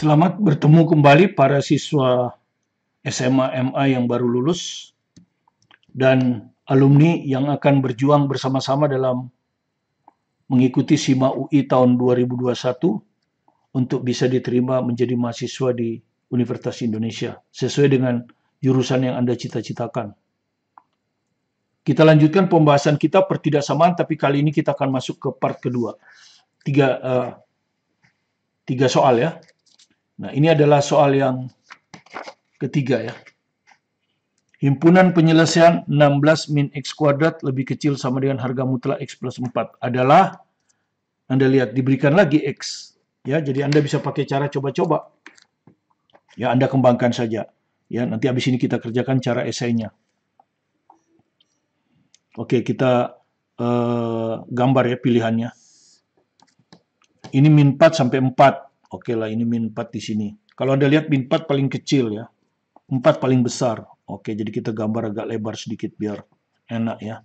Selamat bertemu kembali para siswa SMA MA yang baru lulus dan alumni yang akan berjuang bersama-sama dalam mengikuti SIMA UI tahun 2021 untuk bisa diterima menjadi mahasiswa di Universitas Indonesia sesuai dengan jurusan yang Anda cita-citakan. Kita lanjutkan pembahasan kita pertidaksamaan, tapi kali ini kita akan masuk ke part kedua. Tiga soal ya. Nah, ini adalah soal yang ketiga ya. Himpunan penyelesaian 16 min X kuadrat lebih kecil sama dengan harga mutlak X plus 4 adalah, Anda lihat, diberikan lagi X. Ya, jadi Anda bisa pakai cara coba-coba. Ya, Anda kembangkan saja. Ya, nanti habis ini kita kerjakan cara esainya. Oke, kita gambar ya pilihannya. Ini min 4 sampai 4. Oke lah, ini min 4 di sini. Kalau Anda lihat min 4 paling kecil ya. 4 paling besar. Oke, jadi kita gambar agak lebar sedikit biar enak ya.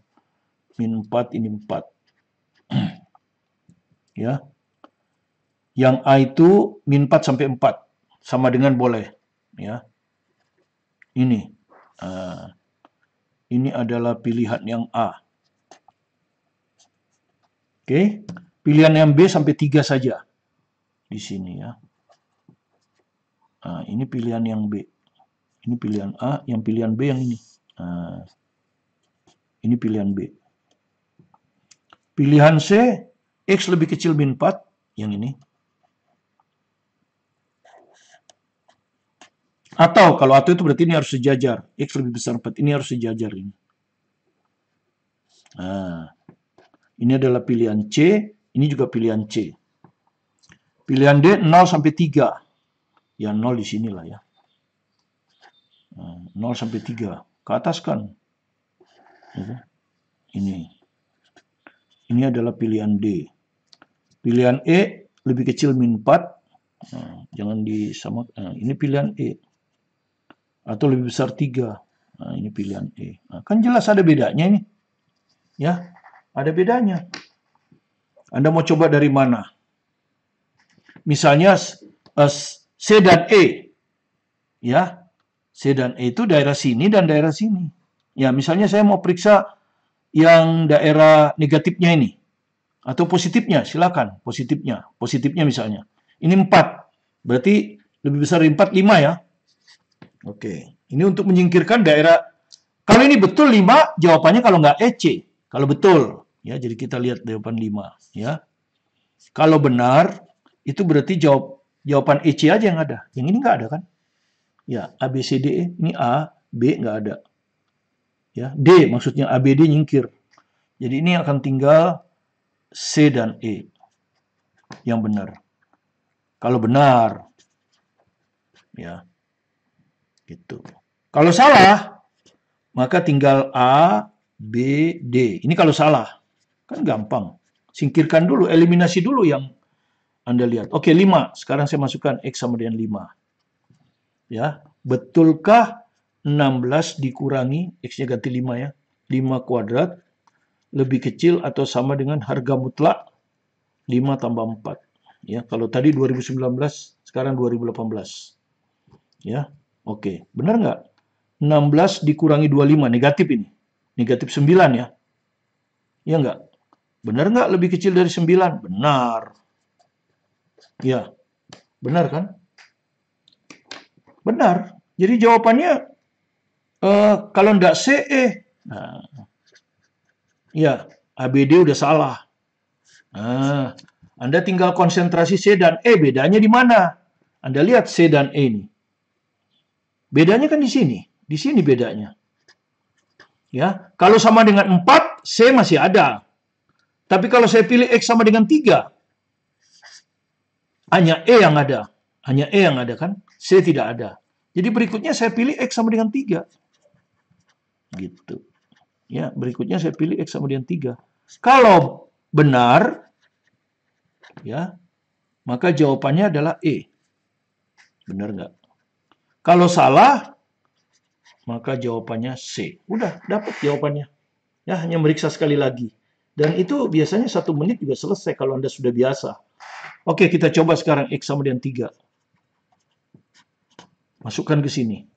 Min 4, ini 4. Ya. Yang A itu min 4 sampai 4. Sama dengan boleh. Ya. Ini. Ini adalah pilihan yang A. Oke. Pilihan yang B sampai 3 saja. Di sini ya. Nah, ini pilihan yang B. Ini pilihan A, yang pilihan B yang ini. Nah, ini pilihan B. Pilihan C, X lebih kecil min 4, yang ini. Atau, kalau atau itu berarti ini harus sejajar. X lebih besar 4, ini harus sejajar ini. Nah, ini adalah pilihan C, ini juga pilihan C. Pilihan D 0 sampai 3. Ya 0 di sinilah ya. 0 sampai 3. Ke atas kan. Ini. Ini adalah pilihan D. Pilihan E lebih kecil min 4. Jangan disamakan. Ini pilihan E. Atau lebih besar 3. Nah, ini pilihan E. Kan jelas ada bedanya ini. Ya, ada bedanya. Anda mau coba dari mana? Misalnya C dan E. Ya. C dan E itu daerah sini dan daerah sini. Ya, misalnya saya mau periksa yang daerah negatifnya ini. Atau positifnya, silakan. Positifnya. Positifnya misalnya. Ini 4. Berarti lebih besar dari 4, 5 ya. Oke. Ini untuk menyingkirkan daerah. Kalau ini betul 5, jawabannya kalau nggak E, C. Kalau betul. Ya, jadi kita lihat jawaban 5. Ya. Kalau benar, itu berarti jawaban EC aja yang ada. Yang ini nggak ada kan? Ya, A, B, C, D, E. Ini A, B nggak ada. Ya, D maksudnya A, B, D nyingkir. Jadi ini akan tinggal C dan E. Yang benar. Kalau benar. Ya. Gitu. Kalau salah, maka tinggal A, B, D. Ini kalau salah. Kan gampang. Singkirkan dulu, eliminasi dulu yang Anda lihat. Oke, 5. Sekarang saya masukkan X sama dengan 5. Ya, betulkah 16 dikurangi, X-nya ganti 5 ya, 5 kuadrat, lebih kecil atau sama dengan harga mutlak 5 tambah 4. Ya, kalau tadi 2019, sekarang 2018. Ya, oke. Benar nggak? 16 dikurangi 25, negatif ini. Negatif 9 ya. Ya nggak? Benar nggak lebih kecil dari 9? Benar. Ya, benar kan? Benar. Jadi jawabannya kalau enggak C, E. Nah, ya, ABD udah salah. Nah, Anda tinggal konsentrasi C dan E. Bedanya di mana? Anda lihat C dan E ini. Bedanya kan di sini. Di sini bedanya. Ya, kalau sama dengan 4, C masih ada. Tapi kalau saya pilih X sama dengan 3, hanya E yang ada. Hanya E yang ada kan? C tidak ada. Jadi berikutnya saya pilih X sama dengan 3. Gitu. Ya, berikutnya saya pilih X sama dengan 3. Kalau benar, ya, maka jawabannya adalah E. Benar nggak? Kalau salah, maka jawabannya C. Udah, dapat jawabannya. Ya, hanya meriksa sekali lagi. Dan itu biasanya 1 menit juga selesai kalau Anda sudah biasa. Oke, kita coba sekarang X sama dengan 3. Masukkan ke sini.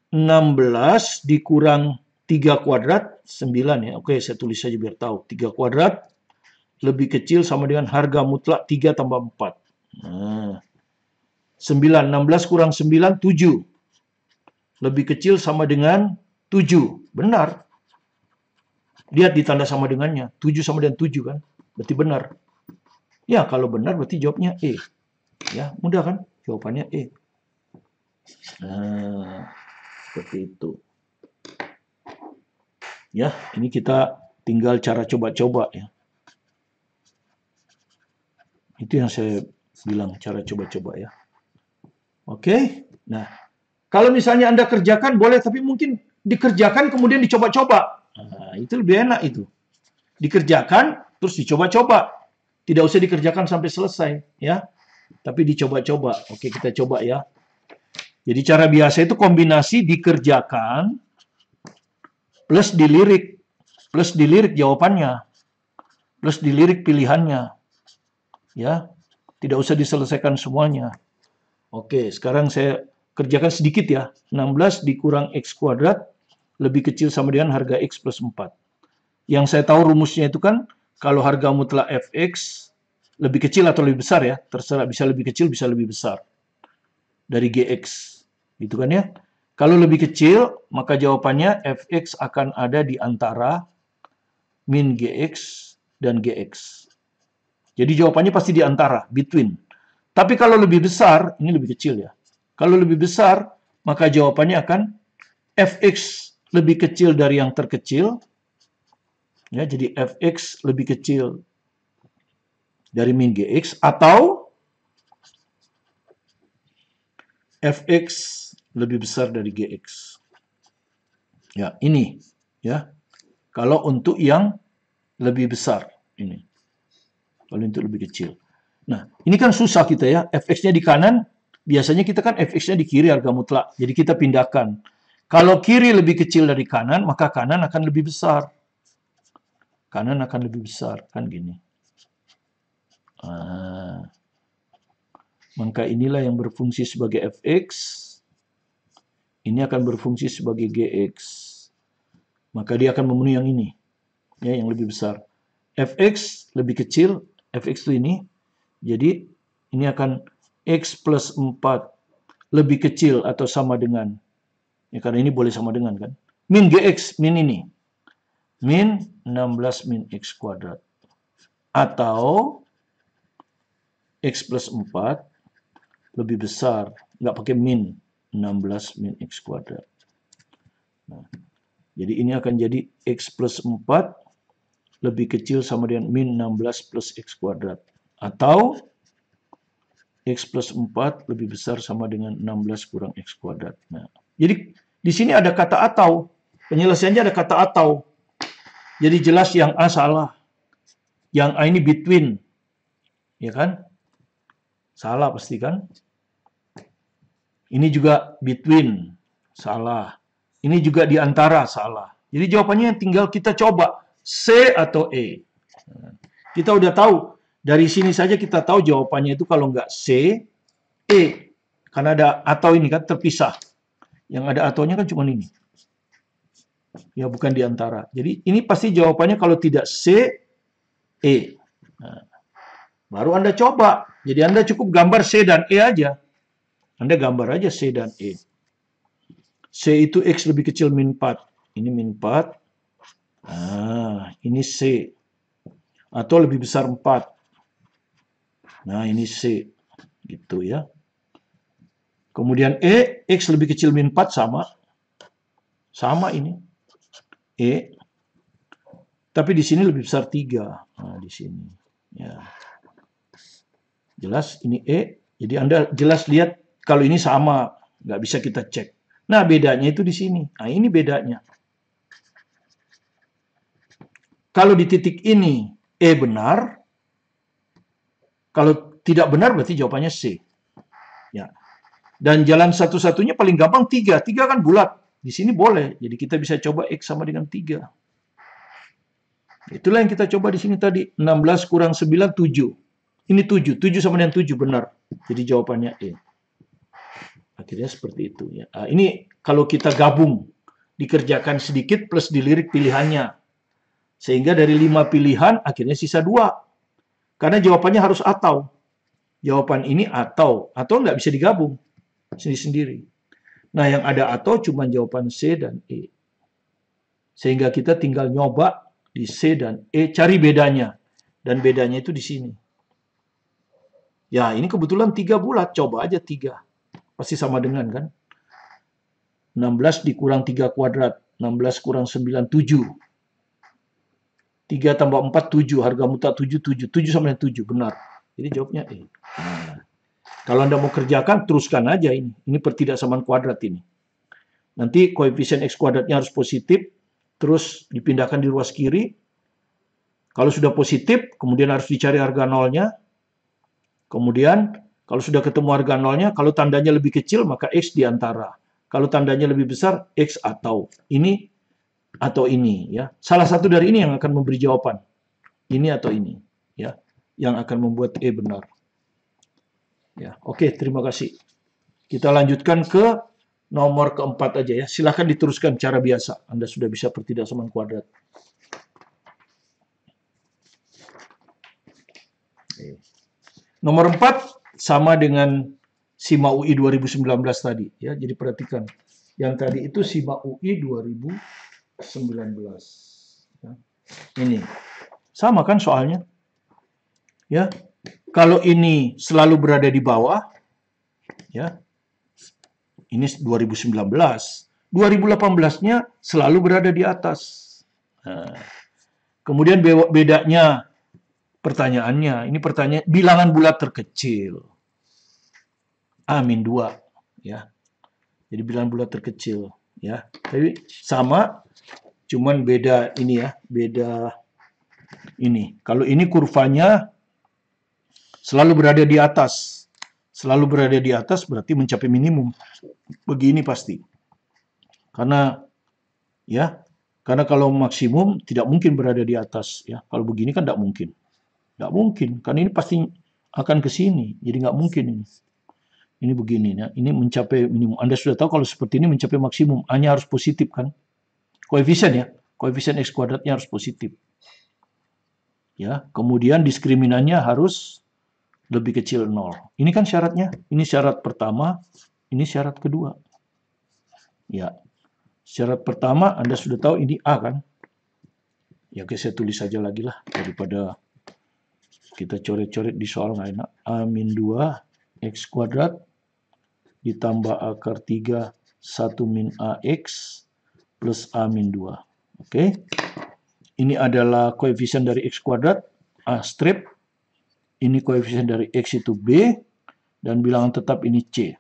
16 dikurang 3 kuadrat, 9 ya. Oke, saya tulis saja biar tahu. 3 kuadrat lebih kecil sama dengan harga mutlak 3 tambah 4. Nah, 9, 16 kurang 9, 7. Lebih kecil sama dengan 7. Benar. Lihat di tanda sama dengannya. 7 sama dengan 7 kan? Berarti benar. Ya, kalau benar berarti jawabnya E. Ya, mudah kan? Jawabannya E. Nah, seperti itu. Ya, ini kita tinggal cara coba-coba ya. Itu yang saya bilang, cara coba-coba ya. Oke, nah kalau misalnya Anda kerjakan boleh, tapi mungkin dikerjakan kemudian dicoba-coba. Nah, itu lebih enak itu. Dikerjakan, terus dicoba-coba. Tidak usah dikerjakan sampai selesai, ya. Tapi dicoba-coba. Oke, kita coba ya. Jadi cara biasa itu kombinasi dikerjakan plus dilirik. Plus dilirik jawabannya. Plus dilirik pilihannya. Ya, tidak usah diselesaikan semuanya. Oke, sekarang saya kerjakan sedikit ya. 16 dikurang X kuadrat lebih kecil sama dengan harga X plus 4. Yang saya tahu rumusnya itu kan, kalau harga mutlak Fx lebih kecil atau lebih besar ya, terserah, bisa lebih kecil, bisa lebih besar dari Gx. Gitu kan ya. Kalau lebih kecil, maka jawabannya Fx akan ada di antara min Gx dan Gx. Jadi jawabannya pasti di antara, between. Tapi kalau lebih besar, ini lebih kecil ya. Kalau lebih besar, maka jawabannya akan Fx lebih kecil dari yang terkecil. Ya, jadi Fx lebih kecil dari min Gx, atau Fx lebih besar dari Gx. Ya, ini. Ya, kalau untuk yang lebih besar, ini. Kalau untuk lebih kecil. Nah, ini kan susah kita ya. Fx-nya di kanan, biasanya kita kan Fx-nya di kiri harga mutlak. Jadi kita pindahkan. Kalau kiri lebih kecil dari kanan, maka kanan akan lebih besar. Kanan akan lebih besar. Kan gini. Maka inilah yang berfungsi sebagai Fx. Ini akan berfungsi sebagai Gx. Maka dia akan memenuhi yang ini. Ya, yang lebih besar. Fx lebih kecil. Fx itu ini. Jadi, ini akan X plus 4 lebih kecil atau sama dengan. Ya, karena ini boleh sama dengan kan. Min Gx, min ini. Min 16 min X kuadrat. Atau X plus 4 lebih besar. Nggak pakai min 16 min X kuadrat. Nah, jadi ini akan jadi X plus 4 lebih kecil sama dengan min 16 plus X kuadrat. Atau X plus 4 lebih besar sama dengan 16 kurang X kuadrat. Nah, jadi di sini ada kata atau. Penyelesaiannya ada kata atau. Jadi jelas yang A salah. Yang A ini between. Ya kan? Salah pasti kan? Ini juga between. Salah. Ini juga di antara. Salah. Jadi jawabannya tinggal kita coba. C atau E. Kita udah tahu. Dari sini saja kita tahu jawabannya itu kalau nggak C, E. Karena ada atau ini kan terpisah. Yang ada ataunya kan cuma ini. Ya, bukan di antara. Jadi ini pasti jawabannya kalau tidak C, E. Nah, baru Anda coba. Jadi Anda cukup gambar C dan E aja. Anda gambar aja C dan E. C itu X lebih kecil min 4. Ini min 4. Nah, ini C. Atau lebih besar 4. Nah, ini C. Gitu ya. Kemudian E, X lebih kecil min 4 sama. Sama ini. E. Tapi di sini lebih besar 3. Nah, di sini. Ya. Jelas ini E. Jadi Anda jelas lihat kalau ini sama. Nggak bisa kita cek. Nah, bedanya itu di sini. Nah, ini bedanya. Kalau di titik ini E benar. Kalau tidak benar berarti jawabannya C. Ya. Dan jalan satu-satunya paling gampang 3. 3 kan bulat. Di sini boleh. Jadi kita bisa coba X sama dengan 3. Itulah yang kita coba di sini tadi. 16 kurang 9, 7. Ini 7. 7 sama dengan 7 benar. Jadi jawabannya E. Akhirnya seperti itu ya. Nah, ini kalau kita gabung, dikerjakan sedikit plus dilirik pilihannya. Sehingga dari 5 pilihan akhirnya sisa 2. Karena jawabannya harus atau. Jawaban ini atau nggak bisa digabung sendiri-sendiri. Nah, yang ada atau cuma jawaban C dan E. Sehingga kita tinggal nyoba di C dan E, cari bedanya. Dan bedanya itu di sini. Ya, ini kebetulan 3 bulat, coba aja 3. Pasti sama dengan kan? 16 dikurang 3 kuadrat, 16 kurang 9, 7. 3 tambah 4, 7. Harga mutlak 7, 7. 7 sama dengan 7, benar. Jadi jawabnya E. Nah, kalau Anda mau kerjakan, teruskan aja ini. Ini pertidaksamaan kuadrat ini. Nanti koefisien X kuadratnya harus positif, terus dipindahkan di ruas kiri. Kalau sudah positif, kemudian harus dicari harga nolnya. Kemudian, kalau sudah ketemu harga nolnya, kalau tandanya lebih kecil, maka X di antara. Kalau tandanya lebih besar, X atau. Ini atau ini. Ya. Salah satu dari ini yang akan memberi jawaban. Ini atau ini. Ya. Yang akan membuat E benar. Ya. Oke, terima kasih. Kita lanjutkan ke nomor keempat aja ya. Silahkan diteruskan cara biasa. Anda sudah bisa pertidaksamaan kuadrat. Nomor 4 sama dengan SIMA UI 2019 tadi ya. Jadi perhatikan. Yang tadi itu SIMA UI 2019. Ya. Ini. Sama kan soalnya? Ya. Kalau ini selalu berada di bawah ya. Ini 2019. 2018-nya selalu berada di atas. Nah, kemudian bedanya pertanyaannya, ini pertanyaan bilangan bulat terkecil. A-2 ya. Jadi bilangan bulat terkecil ya. Tapi sama cuman beda ini ya, beda ini. Kalau ini kurvanya selalu berada di atas. Selalu berada di atas berarti mencapai minimum. Begini pasti. Karena ya, karena kalau maksimum tidak mungkin berada di atas ya. Kalau begini kan tidak mungkin. Nggak mungkin, karena ini pasti akan ke sini. Jadi nggak mungkin ini. Ini begini, ya. Ini mencapai minimum. Anda sudah tahu kalau seperti ini mencapai maksimum. A-nya harus positif kan? Koefisien ya. Koefisien X kuadratnya harus positif. Ya, kemudian diskriminannya harus lebih kecil 0. Ini kan syaratnya. Ini syarat pertama, ini syarat kedua. Ya. Syarat pertama Anda sudah tahu ini A kan? Ya, oke, saya tulis saja lagi lah daripada kita coret-coret di soal nggak enak. A-2 X kuadrat ditambah akar 3 1 min AX plus A-2. Oke. Ini adalah koefisien dari X kuadrat, A strip. Ini koefisien dari X itu B. Dan bilangan tetap ini C.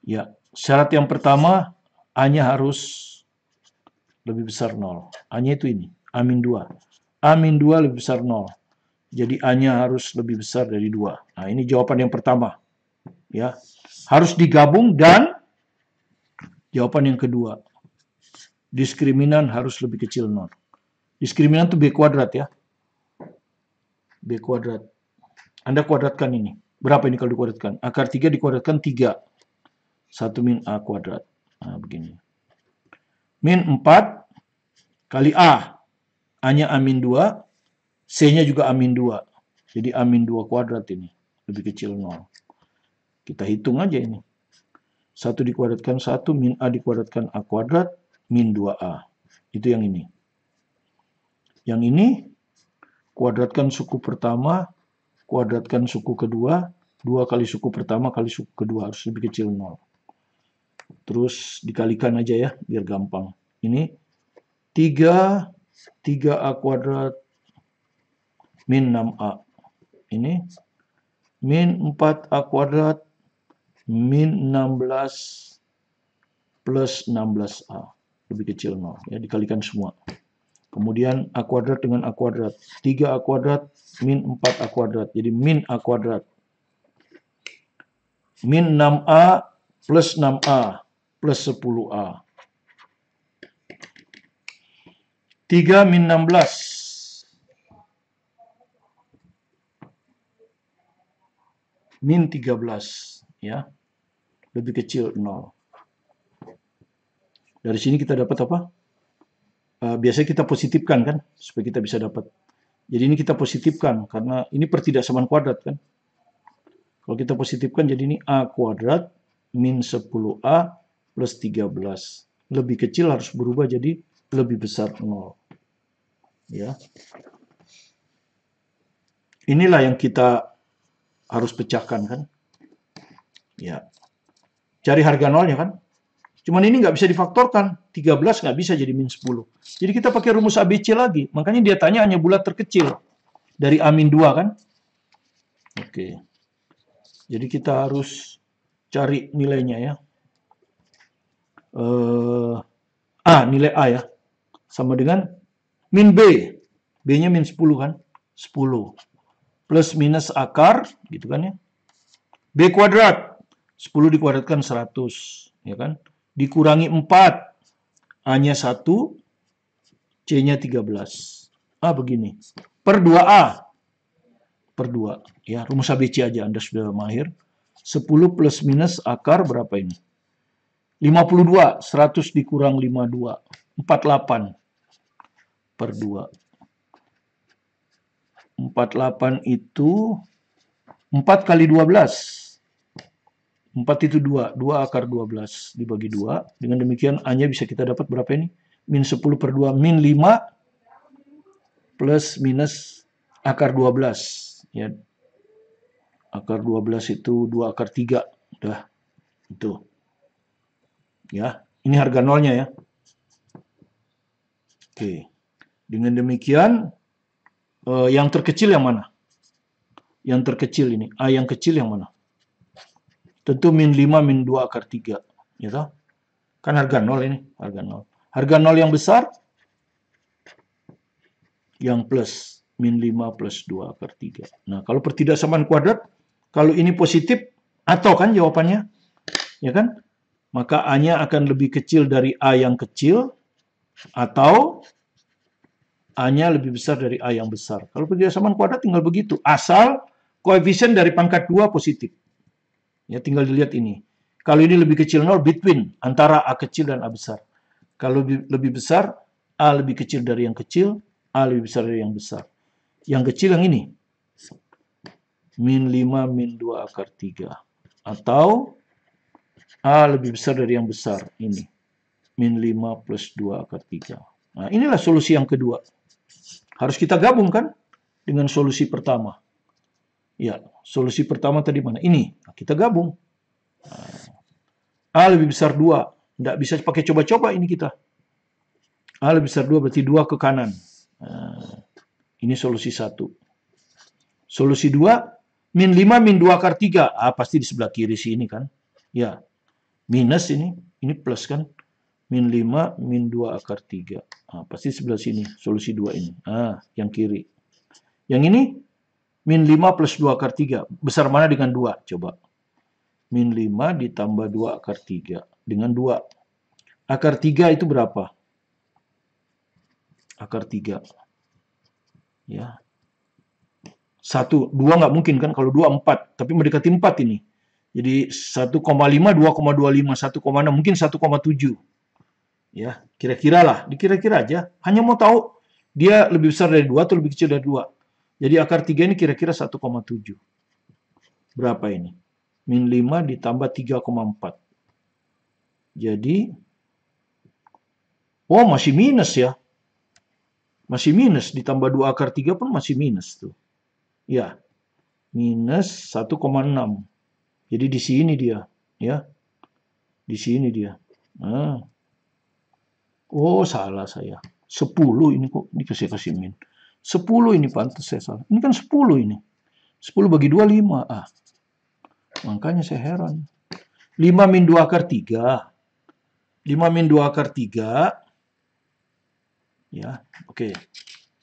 Ya, syarat yang pertama, A-nya harus lebih besar 0. A-nya itu ini, A-2. A-2 lebih besar 0. Jadi A-nya harus lebih besar dari 2. Nah, ini jawaban yang pertama. Ya, harus digabung dan jawaban yang kedua. Diskriminan harus lebih kecil 0. Diskriminan itu B kuadrat ya. B kuadrat. Anda kuadratkan ini. Berapa ini kalau dikuadratkan? Akar 3 dikuadratkan 3. 1 min A kuadrat. Nah, begini. Min 4 kali A. A-nya A-2. C-nya juga A-2. Jadi A-2 kuadrat ini. Lebih kecil 0. Kita hitung aja ini. 1 dikuadratkan 1, min A dikuadratkan A kuadrat, min 2A. Itu yang ini. Yang ini, kuadratkan suku pertama, kuadratkan suku kedua, 2 kali suku pertama kali suku kedua, harus lebih kecil 0. Terus dikalikan aja ya, biar gampang. Ini 3A kuadrat min 6A. Ini min 4A kuadrat min 16 plus 16A. Lebih kecil 0. Ya, dikalikan semua. Kemudian A kuadrat dengan A kuadrat. 3A kuadrat min 4A kuadrat. Jadi min A kuadrat. Min 6A plus 6A plus 10A. 3 min 16. Min 13. Ya. lebih kecil 0. Dari sini kita dapat apa? Biasanya kita positifkan kan, supaya kita bisa dapat. Jadi ini kita positifkan, karena ini pertidaksamaan kuadrat kan. Kalau kita positifkan, jadi ini A kuadrat min 10A plus 13. Lebih kecil harus berubah jadi lebih besar 0. Ya. Inilah yang kita harus pecahkan kan. Ya. Cari harga nolnya kan. Cuman ini nggak bisa difaktorkan. 13 nggak bisa jadi min 10. Jadi kita pakai rumus ABC lagi. Makanya dia tanya hanya bulat terkecil. Dari A min 2 kan. Oke. Jadi kita harus cari nilainya ya. Nilai A ya. Sama dengan min B. B-nya min 10 kan. 10. Plus minus akar. Gitu kan ya. B kuadrat. 10 dikuadratkan 100. Ya kan. Dikurangi 4. A-nya 1, C-nya 13. Begini. Per 2A. Per 2. Ya, rumus ABC aja, Anda sudah mahir. 10 plus minus akar berapa ini? 52. 100 dikurang 52. 48. Per 2. 48 itu 4 kali 12. 4 itu 2. 2 akar 12 dibagi 2. Dengan demikian A-nya bisa kita dapat berapa ini? Min 10 per 2. Min 5 plus minus akar 12. Ya. Akar 12 itu 2 akar 3. Udah. Itu. Ya. Ini harga nolnya ya. Oke. Dengan demikian, yang terkecil yang mana? Yang terkecil ini. A yang kecil yang mana? Tentu min 5 min 2 akar 3. Ya toh? Kan harga 0 ini. Harga 0. Harga 0 yang besar? Yang plus. Min 5 plus 2 akar 3. Nah, kalau pertidaksamaan kuadrat, kalau ini positif, atau kan jawabannya? Ya kan? Maka A-nya akan lebih kecil dari A yang kecil, atau A-nya lebih besar dari A yang besar. Kalau pertidaksamaan kuadrat tinggal begitu. Asal koefisien dari pangkat 2 positif. Ya, tinggal dilihat ini. Kalau ini lebih kecil 0, between, antara A kecil dan A besar. Kalau lebih besar, A lebih kecil dari yang kecil, A lebih besar dari yang besar. Yang kecil yang ini. Min 5, min 2 akar 3. Atau A lebih besar dari yang besar, ini. Min 5 plus 2 akar 3. Nah, inilah solusi yang kedua. Harus kita gabungkan dengan solusi pertama. Ya, solusi pertama tadi mana? Ini. Nah, kita gabung. A lebih besar 2. Tidak bisa pakai coba-coba ini kita. A lebih besar 2 berarti 2 ke kanan. Nah, ini solusi 1. Solusi 2, min 5 min 2 akar 3. Pasti di sebelah kiri sini kan. Ya, minus ini plus kan. Min 5 min 2 akar 3. Pasti sebelah sini, solusi 2 ini. Yang kiri. Yang ini, min 5 plus 2 akar 3. Besar mana dengan 2? Coba. Min 5 ditambah 2 akar 3. Dengan 2. Akar 3 itu berapa? Akar 3. Ya. 1, 2 nggak mungkin kan? Kalau 2, 4. Tapi mendekati 4 ini. Jadi 1,5, 2,25, 1,6. Mungkin 1,7. Ya, kira-kira lah. Dikira-kira aja. Hanya mau tahu dia lebih besar dari 2 atau lebih kecil dari 2. Jadi akar 3 ini kira-kira 1,7. Berapa ini? Min 5 ditambah 3,4. Jadi, masih minus ya. Masih minus. Ditambah 2 akar 3 pun masih minus tuh. Ya, minus 1,6. Jadi di sini dia. Ya, di sini dia. Salah saya. 10 ini kok dikasih min. 10 ini pantas saya salah. Ini kan 10 ini. 10 bagi 2, 5. Makanya saya heran. 5 min 2 akar 3. 5 min 2 akar 3. Ya, oke.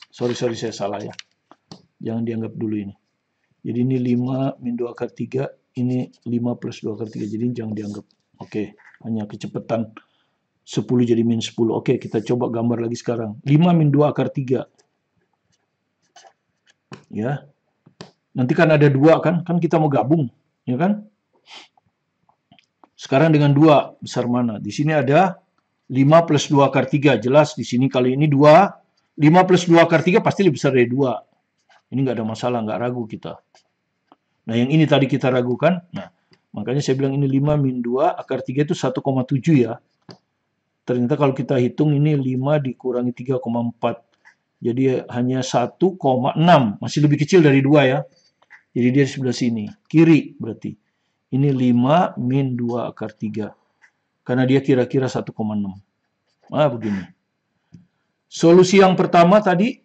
Sorry saya salah ya. Jangan dianggap dulu ini. Jadi ini 5 min 2 akar 3. Ini 5 plus 2 akar 3. Jadi jangan dianggap. Oke, hanya kecepatan. 10 jadi min 10. Oke, kita coba gambar lagi sekarang. 5 min 2 akar 3. Ya. Nanti kan ada 2 kan? Kan kita mau gabung. Ya kan? Sekarang dengan 2, besar mana? Di sini ada 5 plus 2 akar 3. Jelas di sini kali ini 2. 5 plus 2 akar 3 pasti lebih besar dari 2. Ini nggak ada masalah, nggak ragu kita. Nah, yang ini tadi kita ragukan. Nah, makanya saya bilang ini 5 min 2 akar 3 itu 1,7 ya. Ternyata kalau kita hitung ini 5 dikurangi 3,4. Jadi hanya 1,6. Masih lebih kecil dari 2 ya. Jadi dia di sebelah sini. Kiri berarti. Ini 5 min 2 akar 3. Karena dia kira-kira 1,6. Ah, begini. Solusi yang pertama tadi,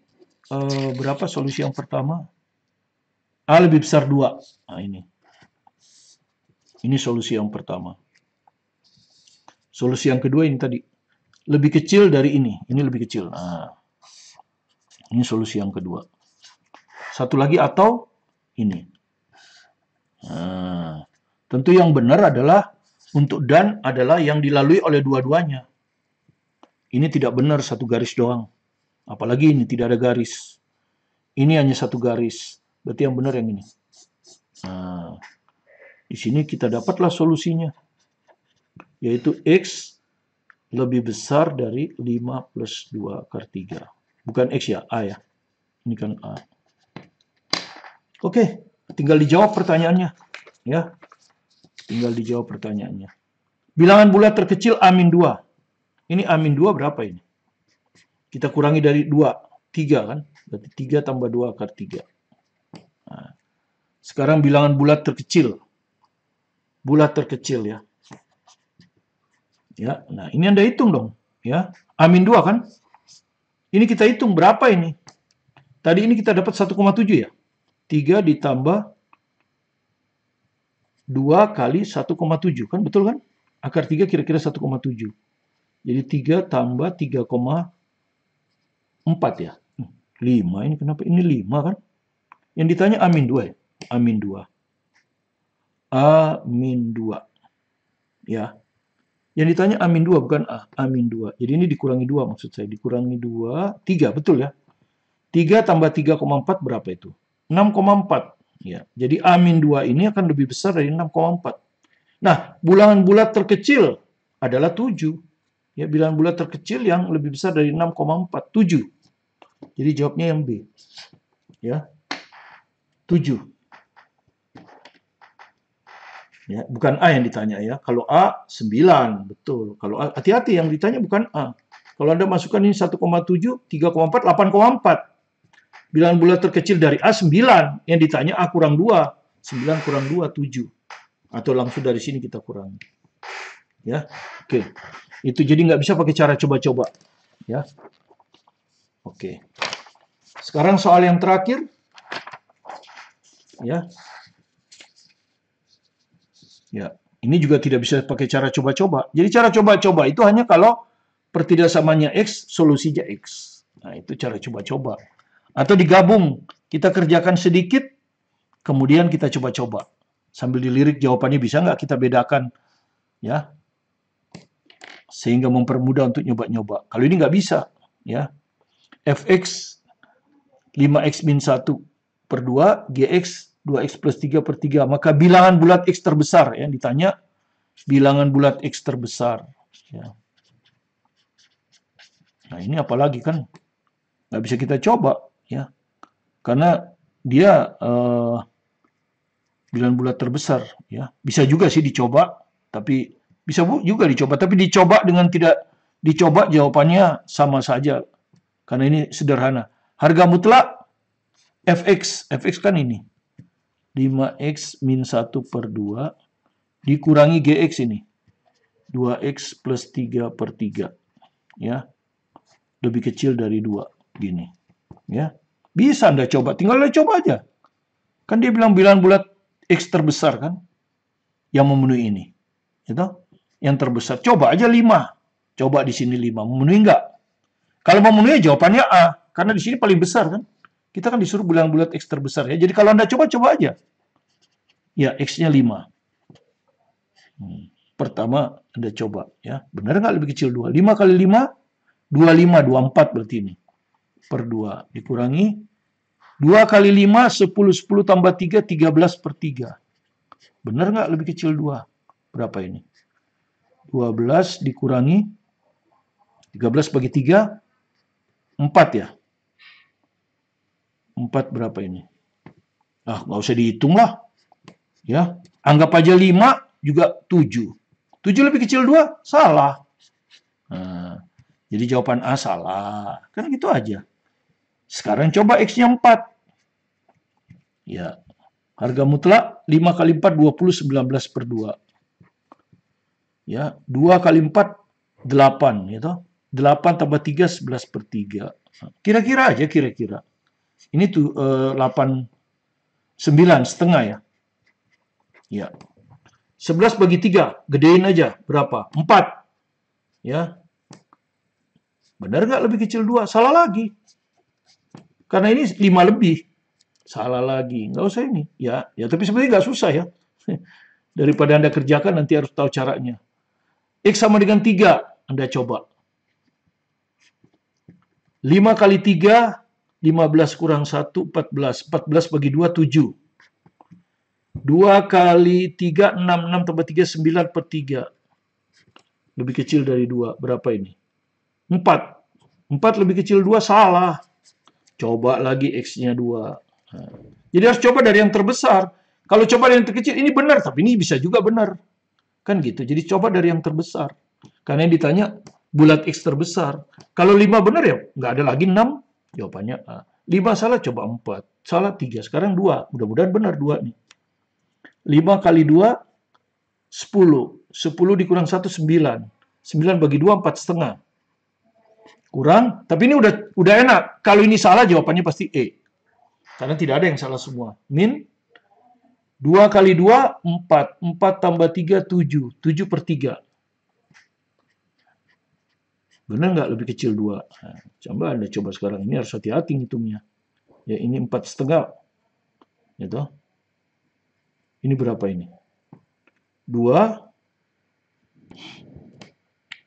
berapa solusi yang pertama? A lebih besar 2. Nah, ini. Ini solusi yang pertama. Solusi yang kedua ini tadi. Lebih kecil dari ini. Ini lebih kecil. Nah, ini solusi yang kedua. Satu lagi atau ini. Nah, tentu yang benar adalah untuk dan adalah yang dilalui oleh dua-duanya. Ini tidak benar satu garis doang. Apalagi ini tidak ada garis. Ini hanya satu garis. Berarti yang benar yang ini. Nah, di sini kita dapatlah solusinya. Yaitu X lebih besar dari 5 plus 2 akar 3. Bukan X ya, A ya. Ini kan A. Oke, tinggal dijawab pertanyaannya. Ya, tinggal dijawab pertanyaannya. Bilangan bulat terkecil A-2. Ini A-2 berapa ini? Kita kurangi dari 2. 3 kan? Berarti 3 tambah 2 akar 3. Nah, sekarang bilangan bulat terkecil. Bulat terkecil ya. Ya, nah ini Anda hitung dong. Ya, A-2 kan? Ini kita hitung berapa ini? Tadi ini kita dapat 1,7 ya. 3 ditambah 2 kali 1,7 kan? Betul kan? Akar 3 kira-kira 1,7. Jadi 3 tambah 3,4 ya. 5 ini kenapa? Ini 5 kan? Yang ditanya A-2 ya. A-2. A-2. Ya. Yang ditanya A-2 bukan A. A-2. Jadi ini dikurangi 2 maksud saya. Dikurangi 2. 3 betul ya. 3 tambah 3,4 berapa itu? 6,4. Ya. Jadi A-2 ini akan lebih besar dari 6,4. Nah, bilangan bulat terkecil adalah 7. Ya, bilangan bulat terkecil yang lebih besar dari 6,4. 7. Jadi jawabnya yang B. Ya. 7. Ya, bukan A yang ditanya ya. Kalau A 9, betul. Kalau A, hati-hati yang ditanya bukan A. Kalau Anda masukkan ini 1,7, 3,4, 8,4. Bilangan bulat terkecil dari A 9. Yang ditanya A kurang 2. 9 kurang 2, 7. Atau langsung dari sini kita kurangi. Ya, oke. Itu jadi nggak bisa pakai cara coba-coba. Ya, oke. Sekarang soal yang terakhir. Ya. Ya, ini juga tidak bisa pakai cara coba-coba. Jadi cara coba-coba itu hanya kalau pertidaksamanya X, solusinya X. Nah, itu cara coba-coba. Atau digabung, kita kerjakan sedikit, kemudian kita coba-coba. Sambil dilirik jawabannya bisa nggak kita bedakan. Ya, sehingga mempermudah untuk nyoba-nyoba. Kalau ini nggak bisa. Ya, Fx 5x min 1 per 2, Gx 2x plus 3 per 3. Maka bilangan bulat X terbesar. Yang ditanya, bilangan bulat X terbesar. Ya. Nah, ini apalagi kan? Nggak bisa kita coba. Ya. Karena dia bilangan bulat terbesar. Ya. Bisa juga sih dicoba. Tapi bisa juga dicoba. Tapi dicoba dengan tidak dicoba jawabannya sama saja. Karena ini sederhana. Harga mutlak Fx. Fx kan ini. 5x min 1 per 2 dikurangi Gx ini. 2x plus 3 per 3. Ya. Lebih kecil dari 2. Gini. Ya. Bisa Anda coba. Tinggal Anda coba aja. Kan dia bilang bilangan bulat X terbesar kan. Yang memenuhi ini. Gitu? Yang terbesar. Coba aja 5. Coba di sini 5. Memenuhi enggak? Kalau memenuhi jawabannya A. Karena di sini paling besar kan. Kita kan disuruh bilangan bulat X terbesar ya. Jadi kalau Anda coba aja. Ya, X-nya 5. Pertama, Anda coba. Ya, benar nggak lebih kecil 2? 5 kali 5, 25, 24 berarti ini. Per 2. Dikurangi. 2 kali 5, 10, 10 tambah 3, 13 per 3. Benar nggak lebih kecil 2? Berapa ini? 12 dikurangi 13 bagi 3, 4 ya. 4 berapa ini? Nggak usah dihitung lah. Ya, anggap aja 5 juga 7. 7 lebih kecil 2, salah. Nah, jadi jawaban A salah. Kan gitu aja. Sekarang coba X-nya 4. Ya, harga mutlak 5 kali 4, 20, 19 per 2. Ya, 2 kali 4, 8. Gitu. 8 tambah 3, 11 per 3. Kira-kira aja, kira-kira. Ini tuh 8, 9 setengah ya. Ya. 11 bagi 3, gedein aja. Berapa? 4. Ya. Benar nggak lebih kecil 2? Salah lagi. Karena ini 5 lebih. Salah lagi. Nggak usah ini. Ya, tapi sebenarnya nggak susah ya. Daripada Anda kerjakan, nanti harus tahu caranya. X sama dengan 3. Anda coba. 5 kali 3, 15 kurang 1, 14. 14 bagi 2, 7. 2 kali 3, 6. 6 tambah 3, 9 per 3. Lebih kecil dari 2. Berapa ini? 4. 4 lebih kecil 2, salah. Coba lagi X-nya 2. Jadi harus coba dari yang terbesar. Kalau coba dari yang terkecil, ini benar, tapi ini bisa juga benar. Kan gitu. Jadi coba dari yang terbesar. Karena yang ditanya, bulat X terbesar. Kalau 5 benar ya, nggak ada lagi 6. Jawabannya A. 5 salah, coba 4. Salah 3. Sekarang 2. Mudah-mudahan benar 2 nih. 5 kali 2, 10. 10 dikurang 1, 9. 9 bagi 2, 4 setengah. Kurang, tapi ini udah enak. Kalau ini salah, jawabannya pasti E. Karena tidak ada yang salah semua. Min 2 kali 2, 4. 4 tambah 3, 7. 7 per 3. Benar nggak lebih kecil 2? Nah, coba Anda coba sekarang. Ini harus hati-hati ngitungnya. Ya, ini 4 setengah. Gitu. Ini berapa ini? 2.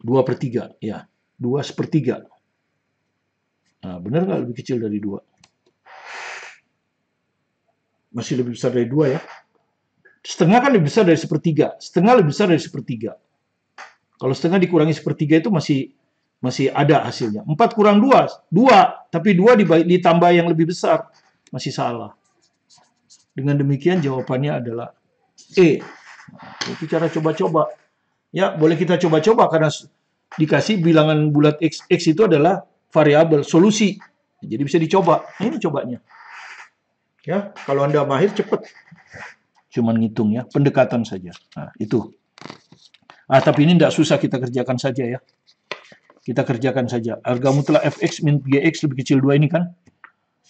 2 per 3. Ya, 2 sepertiga. Nah, benar nggak lebih kecil dari 2? Masih lebih besar dari 2 ya. Setengah kan lebih besar dari sepertiga. Setengah lebih besar dari sepertiga. Kalau setengah dikurangi sepertiga itu masih ada hasilnya. 4 kurang 2, 2. Tapi 2 ditambah yang lebih besar. Masih salah. Dengan demikian jawabannya adalah E. Nah, itu cara coba-coba. Ya, boleh kita coba-coba karena dikasih bilangan bulat X. X itu adalah variabel, solusi. Jadi bisa dicoba. Ini cobanya. Ya, kalau Anda mahir cepat. Cuman ngitung ya, pendekatan saja. Nah, itu. Tapi ini tidak susah kita kerjakan saja ya. Kita kerjakan saja. Harga mutlak fx min 3x lebih kecil 2 ini kan.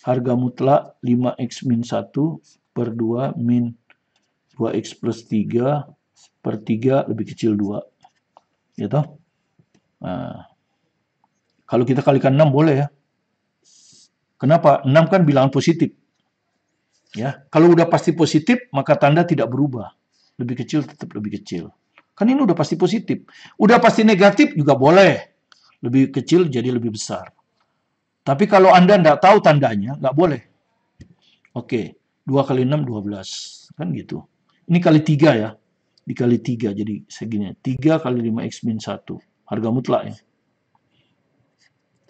Harga mutlak 5x min 1 per 2 min 2x plus 3 per 3 lebih kecil 2. Gitu. Nah, kalau kita kalikan 6 boleh ya. Kenapa? 6 kan bilangan positif. Ya, kalau udah pasti positif, maka tanda tidak berubah. Lebih kecil tetap lebih kecil. Kan ini udah pasti positif. Udah pasti negatif juga boleh. Lebih kecil jadi lebih besar. Tapi kalau Anda tidak tahu tandanya, nggak boleh. Oke, 2 kali 6, 12. Kan gitu. Ini kali 3 ya. Dikali 3, jadi segini. 3 kali 5x min 1. Harga mutlak ya.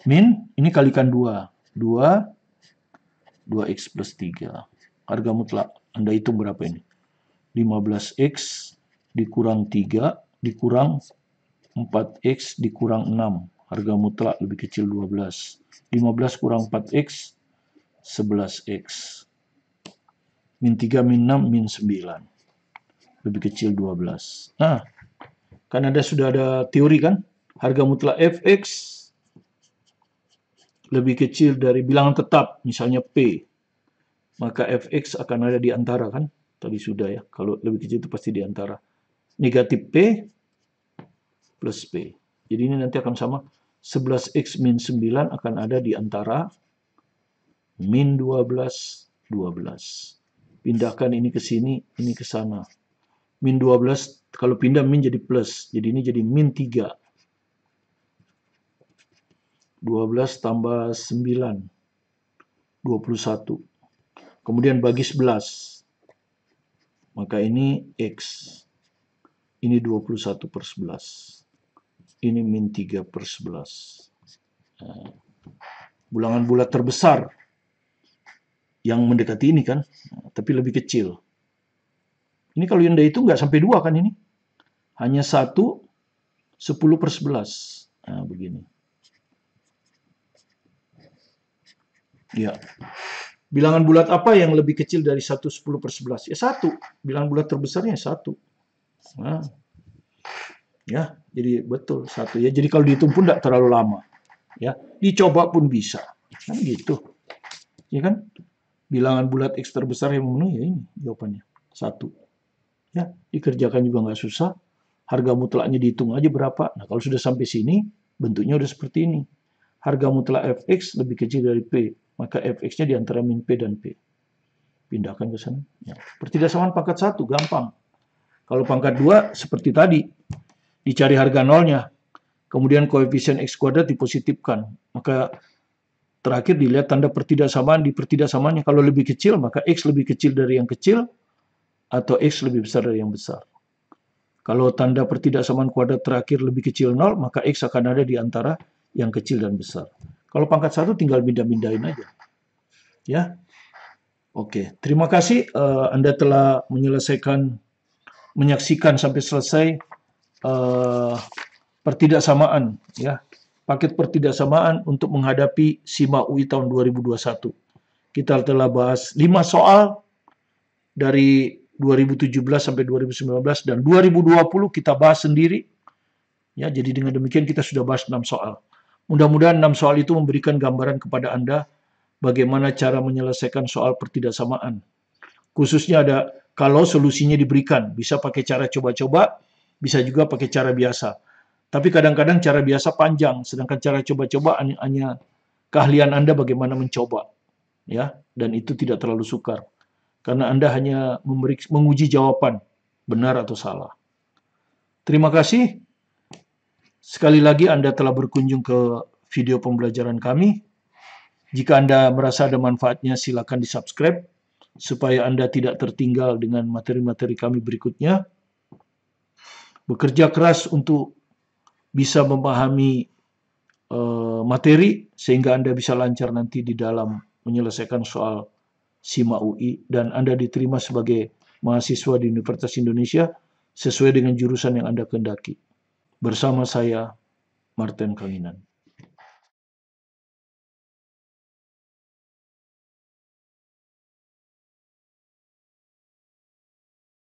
Min, ini kalikan 2. 2x plus 3. Harga mutlak. Anda hitung berapa ini? 15x dikurang 3 dikurang 4x dikurang 6. Harga mutlak lebih kecil 12. 15 kurang 4x, 11x. Min 3, min 6, min 9. Lebih kecil 12. Nah, kan sudah ada teori kan? Harga mutlak fx lebih kecil dari bilangan tetap, misalnya P. Maka fx akan ada di antara kan? Tadi sudah ya, kalau lebih kecil itu pasti di antara. Negatif P plus P. Jadi ini nanti akan sama 11x min 9 akan ada di antara min 12, 12. Pindahkan ini ke sini, ini ke sana. Min 12, kalau pindah min jadi plus. Jadi ini jadi min 3. 12 tambah 9, 21. Kemudian bagi 11. Maka ini X. Ini 21/11. Ini min 3/11. Nah, bilangan bulat terbesar yang mendekati ini kan, tapi lebih kecil. Ini kalau yang itu nggak sampai 2 kan ini. Hanya 1, 10/11. Nah, begini. Ya. Bilangan bulat apa yang lebih kecil dari 1, 10/11? Ya 1. Bilangan bulat terbesarnya 1. Nah. Ya, jadi betul 1 ya. Jadi kalau dihitung pun tidak terlalu lama. Ya, dicoba pun bisa. Kan gitu. Ya kan? Bilangan bulat X terbesar yang memenuhi ya ini jawabannya. 1. Ya, dikerjakan juga nggak susah. Harga mutlaknya dihitung aja berapa. Nah, kalau sudah sampai sini, bentuknya udah seperti ini. Harga mutlak fx lebih kecil dari p. Maka fx-nya di antara min p dan p. Pindahkan ke sana. Ya. Pertidaksamaan pangkat 1, gampang. Kalau pangkat 2, seperti tadi. Dicari harga nolnya. Kemudian koefisien x kuadrat dipositifkan. Maka terakhir dilihat tanda pertidaksamaan di pertidaksamaannya. Kalau lebih kecil, maka x lebih kecil dari yang kecil. Atau x lebih besar dari yang besar. Kalau tanda pertidaksamaan kuadrat terakhir lebih kecil 0, maka x akan ada di antara yang kecil dan besar. Kalau pangkat 1 tinggal pindah-pindahin aja. Ya. Oke, terima kasih Anda telah menyaksikan sampai selesai pertidaksamaan ya. Paket pertidaksamaan untuk menghadapi SIMA UI tahun 2021. Kita telah bahas 5 soal dari 2017 sampai 2019 dan 2020 kita bahas sendiri. Ya, jadi dengan demikian kita sudah bahas 6 soal. Mudah-mudahan 6 soal itu memberikan gambaran kepada Anda bagaimana cara menyelesaikan soal pertidaksamaan. Khususnya ada kalau solusinya diberikan, bisa pakai cara coba-coba, bisa juga pakai cara biasa. Tapi kadang-kadang cara biasa panjang, sedangkan cara coba-coba hanya keahlian Anda bagaimana mencoba. Ya, dan itu tidak terlalu sukar. Karena Anda hanya menguji jawaban, benar atau salah. Terima kasih. Sekali lagi Anda telah berkunjung ke video pembelajaran kami. Jika Anda merasa ada manfaatnya, silakan di-subscribe, supaya Anda tidak tertinggal dengan materi-materi kami berikutnya. Bekerja keras untuk bisa memahami materi, sehingga Anda bisa lancar nanti di dalam menyelesaikan soal SIMA UI dan Anda diterima sebagai mahasiswa di Universitas Indonesia sesuai dengan jurusan yang Anda kehendaki. Bersama saya, Martin Kanginan.